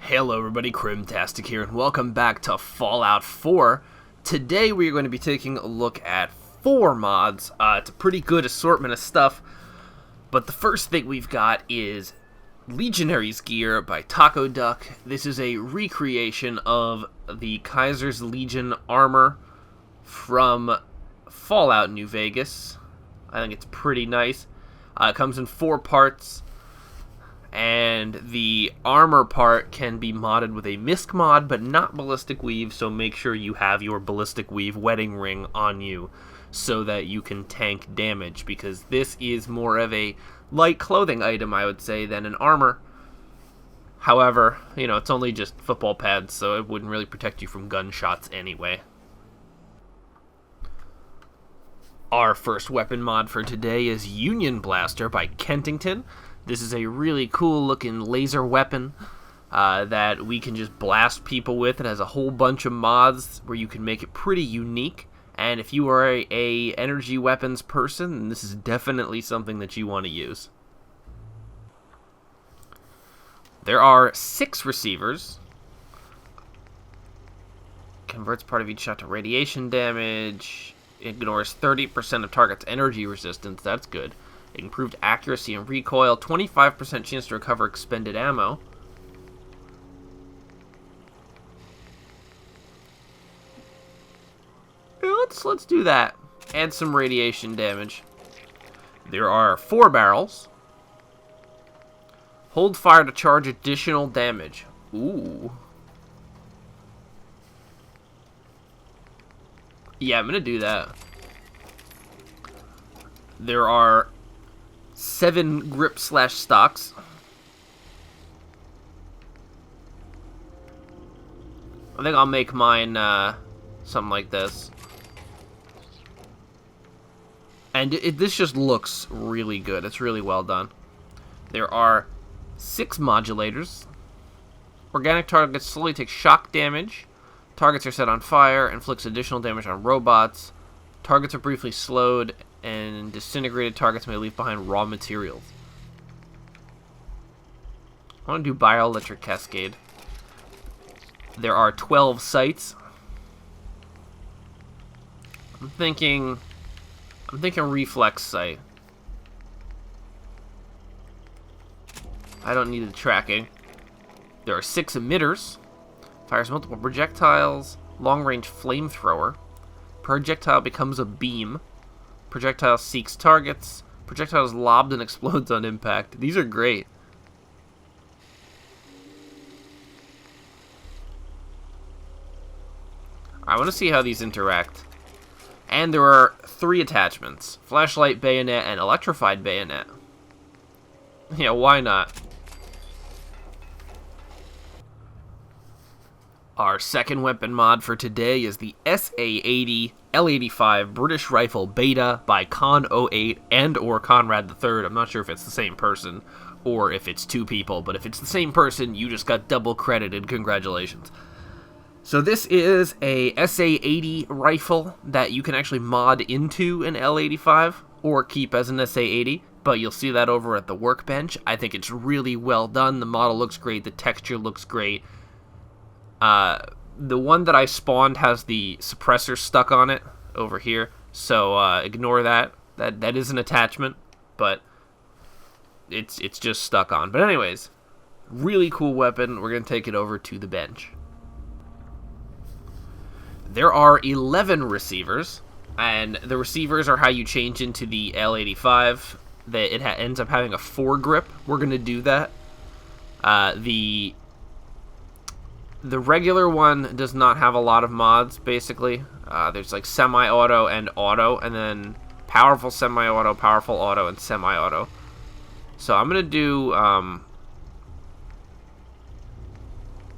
Hello everybody, Crymtastic here, and welcome back to Fallout 4. Today we are going to be taking a look at 4 mods. It's a pretty good assortment of stuff, but the first thing we've got is Legionaries gear by Taco Duck. This is a recreation of the Kaiser's Legion armor from Fallout New Vegas. I think it's pretty nice. It comes in 4 parts. And the armor part can be modded with a misc mod, but not ballistic weave, so make sure you have your ballistic weave wedding ring on you so that you can tank damage, because this is more of a light clothing item, I would say, than an armor. However, it's only just football pads, so it wouldn't really protect you from gunshots anyway. Our first weapon mod for today is Union Blaster by Kentington. This is a really cool looking laser weapon that we can just blast people with. It has a whole bunch of mods where you can make it pretty unique. And if you are a energy weapons person, then this is definitely something that you want to use. There are 6 receivers. Converts part of each shot to radiation damage. Ignores 30% of target's energy resistance. That's good. Improved accuracy and recoil, 25% chance to recover expended ammo. Yeah, let's do that. Add some radiation damage. There are 4 barrels. Hold fire to charge additional damage. Ooh. Yeah, I'm gonna do that. There are 7 grip/stocks. I think I'll make mine something like this. And this just looks really good. It's really well done. There are 6 modulators. Organic targets slowly take shock damage. Targets are set on fire, inflicts additional damage on robots. Targets are briefly slowed, and disintegrated targets may leave behind raw materials. I want to do Bioelectric Cascade. There are 12 sights. I'm thinking Reflex Sight. I don't need the tracking. There are 6 emitters. Fires multiple projectiles. Long-range flamethrower. Projectile becomes a beam. Projectile seeks targets. Projectile is lobbed and explodes on impact. These are great. I want to see how these interact. And there are 3 attachments. Flashlight bayonet and electrified bayonet. Yeah, why not? Our second weapon mod for today is the SA80 L85 British Rifle Beta by Con08 and or Conrad III. I'm not sure if it's the same person or if it's 2 people, but if it's the same person, you just got double credited. Congratulations. So this is a SA80 rifle that you can actually mod into an L85 or keep as an SA80, but you'll see that over at the workbench. I think it's really well done. The model looks great. The texture looks great. The one that I spawned has the suppressor stuck on it over here, so ignore that. That is an attachment, but it's just stuck on. But anyways, really cool weapon. We're gonna take it over to the bench. There are 11 receivers, and the receivers are how you change into the L85. It ends up having a 4 grip. We're gonna do that. The regular one does not have a lot of mods, basically. There's like semi-auto and auto, and then powerful semi-auto, powerful auto, and semi-auto. So I'm going to do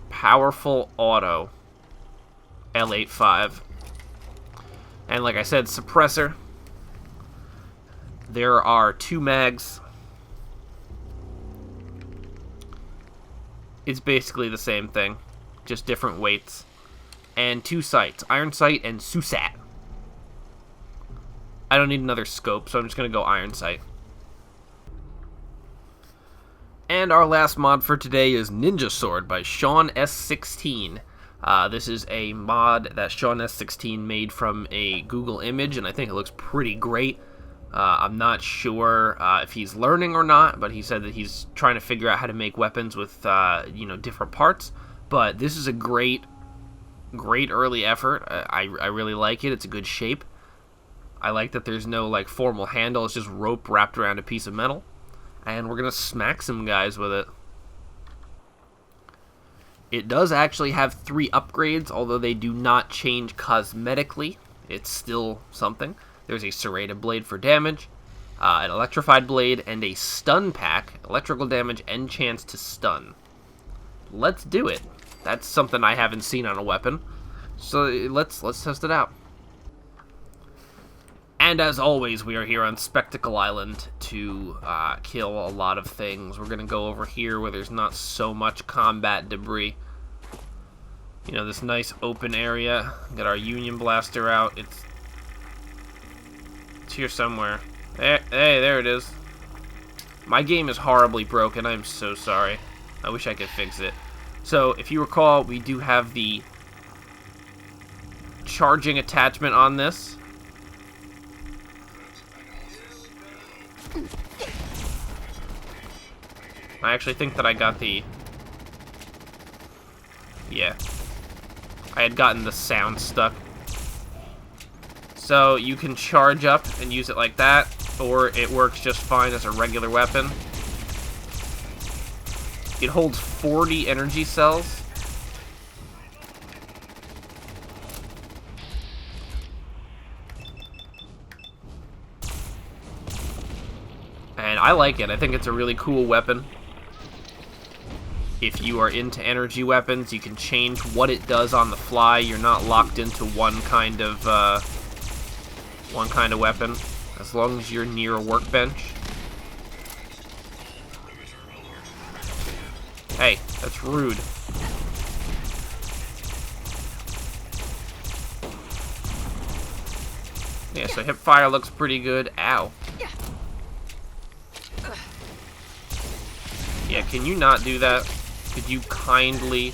powerful auto L85. And like I said, suppressor. There are 2 mags. It's basically the same thing. Just different weights. And 2 sights, iron sight and SUSAT. I don't need another scope, so I'm just going to go iron sight. And our last mod for today is Ninja Sword by Sean S16. This is a mod that Sean S16 made from a Google image, and I think it looks pretty great. I'm not sure if he's learning or not, but he said that he's trying to figure out how to make weapons with different parts. But this is a great early effort. I really like it. It's a good shape. I like that there's no like formal handle. It's just rope wrapped around a piece of metal. And we're going to smack some guys with it. It does actually have 3 upgrades, although they do not change cosmetically. It's still something. There's a serrated blade for damage, an electrified blade, and a stun pack, electrical damage and chance to stun. Let's do it. That's something I haven't seen on a weapon. So let's test it out. And as always, we are here on Spectacle Island to kill a lot of things. We're going to go over here where there's not so much combat debris. You know, this nice open area. Got our Union Blaster out. It's here somewhere. Hey, there it is. My game is horribly broken. I'm so sorry. I wish I could fix it. So, if you recall, we do have the charging attachment on this. I actually think that I got the... Yeah. I had gotten the sound stuck. So you can charge up and use it like that, or it works just fine as a regular weapon. It holds 40 energy cells. And I like it. I think it's a really cool weapon. If you are into energy weapons, you can change what it does on the fly. You're not locked into one kind of weapon, as long as you're near a workbench. Hey, that's rude. Yeah, so hip fire looks pretty good. Ow. Yeah, can you not do that? Could you kindly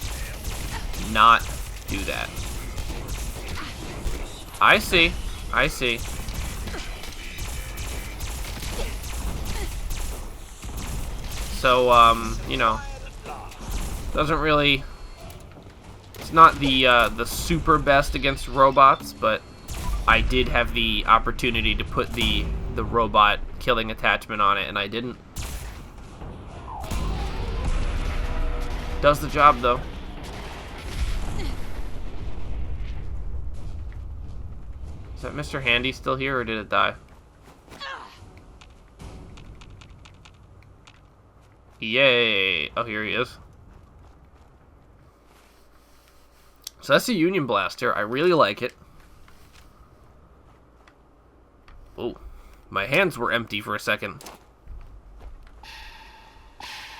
not do that? I see. I see. So, you know, doesn't really... It's not the super best against robots, but I did have the opportunity to put the robot killing attachment on it, and I didn't. Does the job, though. Is that Mr. Handy still here, or did it die? Yay! Oh, here he is. So that's a Union Blaster. I really like it. Oh, my hands were empty for a second.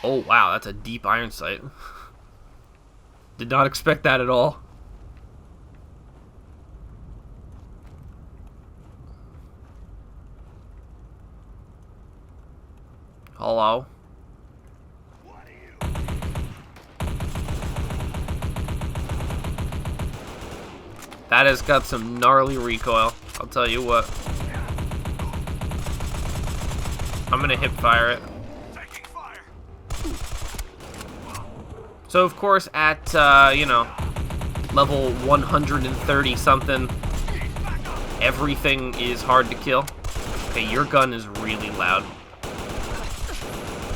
Oh, wow, that's a deep iron sight. Did not expect that at all. Hello? That has got some gnarly recoil, I'll tell you what. I'm gonna hip fire it. So, of course, at, you know, level 130 something, everything is hard to kill. Okay, your gun is really loud.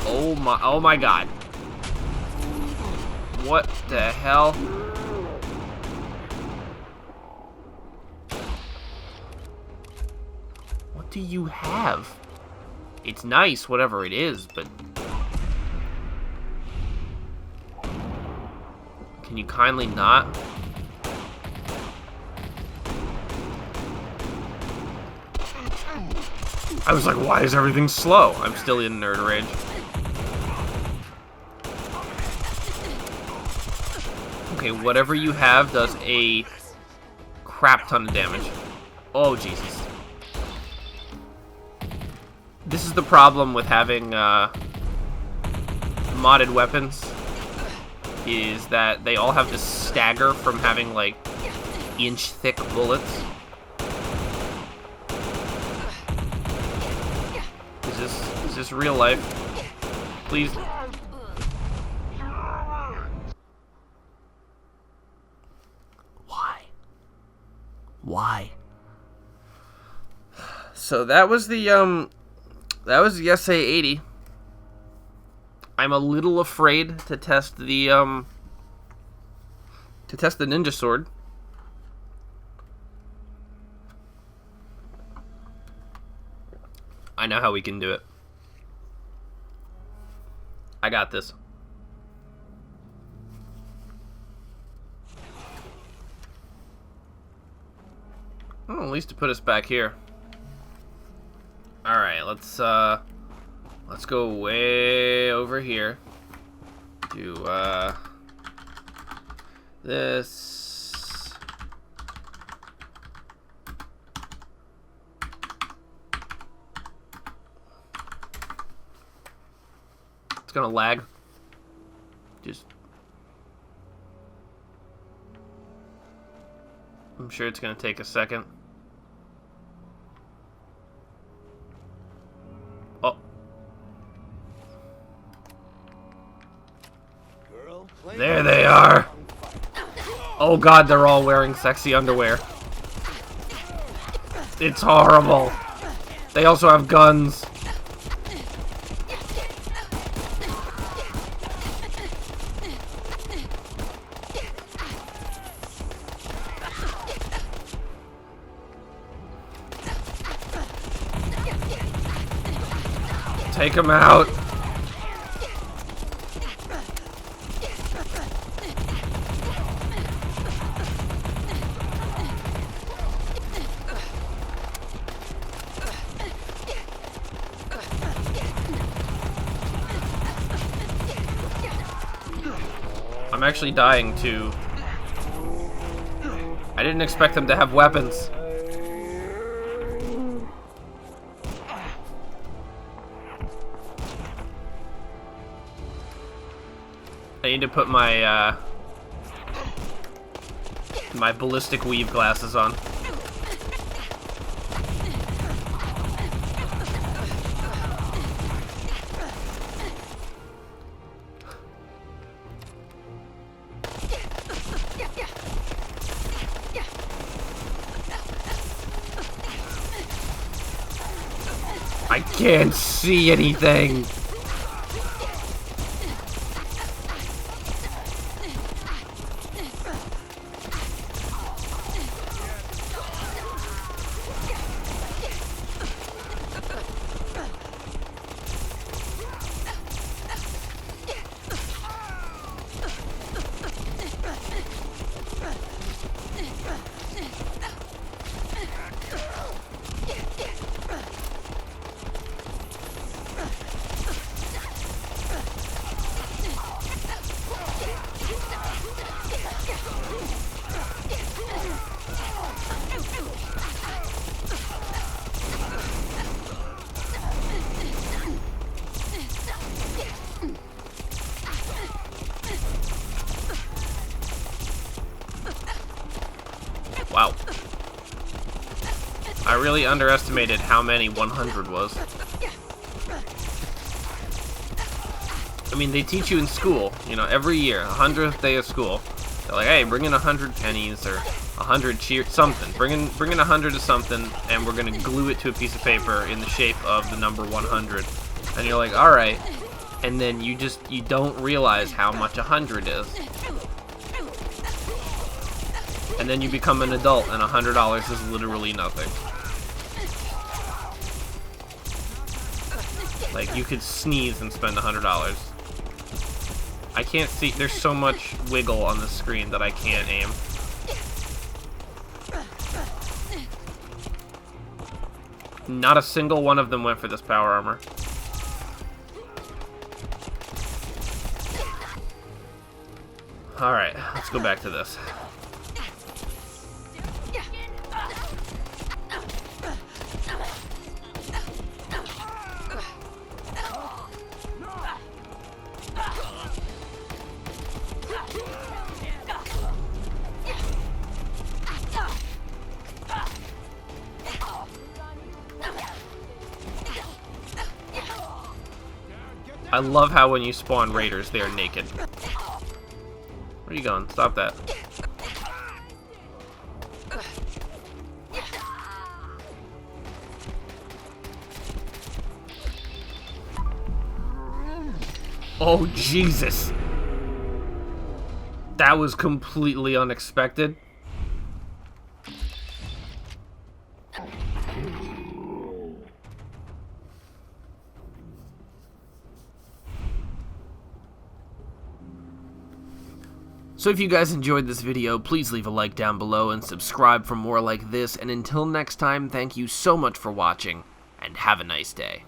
Oh my god. What the hell? What do you have? It's nice, whatever it is, but... Can you kindly not? I was like, why is everything slow? I'm still in nerd rage. Okay, whatever you have does a crap ton of damage. Oh, Jesus. This is the problem with having modded weapons is that they all have this stagger from having, like, inch-thick bullets. Is this real life? Please. Why? So that was the SA80. I'm a little afraid to test the ninja sword. I know how we can do it. I got this. Well, at least to put us back here. All right, let's go way over here. Do this. It's gonna lag. Just. I'm sure it's gonna take a second. Oh. There they are. Oh god, they're all wearing sexy underwear. It's horrible. They also have guns. Take him out. I'm actually dying too. I didn't expect them to have weapons. I need to put my my ballistic weave glasses on. I can't see anything. Wow. I really underestimated how many 100 was. I mean, they teach you in school, you know, every year, 100th day of school. They're like, hey, bring in 100 pennies or 100 cheer, something. Bring in 100 of something, and we're gonna glue it to a piece of paper in the shape of the number 100. And you're like, all right. And then you don't realize how much 100 is. And then you become an adult, and $100 is literally nothing. Like, you could sneeze and spend $100. I can't see. There's so much wiggle on the screen that I can't aim. Not a single one of them went for this power armor. Alright, let's go back to this. I love how when you spawn raiders, they are naked. Where are you going? Stop that. Oh, Jesus. That was completely unexpected. So if you guys enjoyed this video, please leave a like down below and subscribe for more like this. And until next time, thank you so much for watching, and have a nice day.